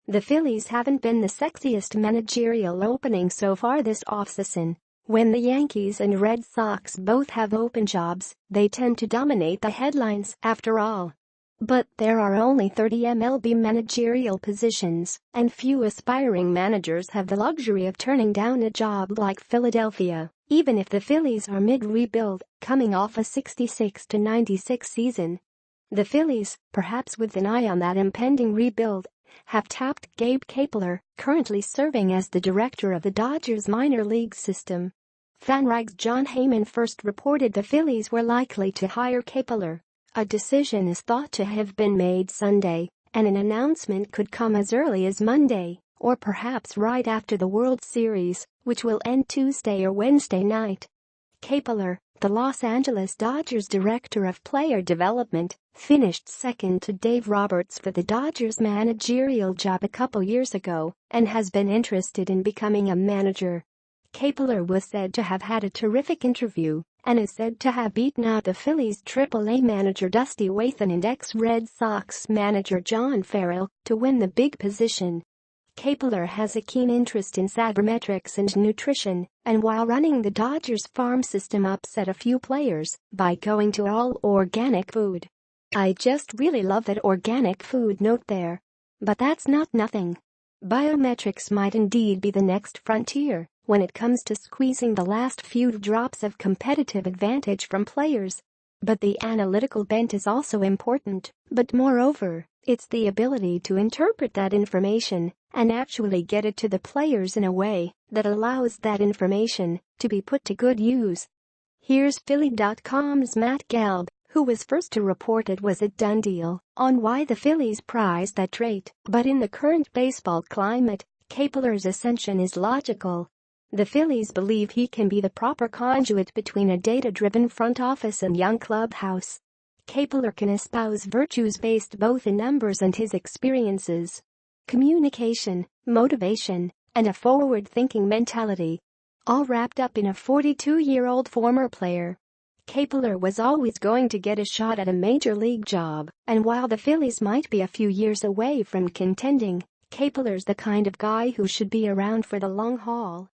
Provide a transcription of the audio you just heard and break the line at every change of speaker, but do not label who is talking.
The Phillies haven't been the sexiest managerial opening so far this offseason. When the Yankees and Red Sox both have open jobs, they tend to dominate the headlines after all. But there are only 30 MLB managerial positions, and few aspiring managers have the luxury of turning down a job like Philadelphia, even if the Phillies are mid-rebuild, coming off a 66-96 season. The Phillies, perhaps with an eye on that impending rebuild, have tapped Gabe Kapler, currently serving as the director of the Dodgers minor league system. FanRag's John Heyman first reported the Phillies were likely to hire Kapler. A decision is thought to have been made Sunday, and an announcement could come as early as Monday, or perhaps right after the World Series, which will end Tuesday or Wednesday night. Kapler, the Los Angeles Dodgers director of player development, finished second to Dave Roberts for the Dodgers managerial job a couple years ago and has been interested in becoming a manager. Kapler was said to have had a terrific interview and is said to have beaten out the Phillies' Triple-A manager Dusty Wathan and ex-Red Sox manager John Farrell to win the big position. Kapler has a keen interest in sabermetrics and nutrition, and while running the Dodgers farm system upset a few players by going to all-organic food. "I just really love that organic food note there. But that's not nothing. Biometrics might indeed be the next frontier when it comes to squeezing the last few drops of competitive advantage from players. But the analytical bent is also important, but moreover, it's the ability to interpret that information and actually get it to the players in a way that allows that information to be put to good use." Here's Philly.com's Matt Gelb, who was first to report it was a done deal, on why the Phillies prize that trait. But in the current baseball climate, Kapler's ascension is logical. The Phillies believe he can be the proper conduit between a data-driven front office and young clubhouse. Kapler can espouse virtues based both in numbers and his experiences. Communication, motivation, and a forward-thinking mentality. All wrapped up in a 42-year-old former player. Kapler was always going to get a shot at a major league job, and while the Phillies might be a few years away from contending, Kapler's the kind of guy who should be around for the long haul.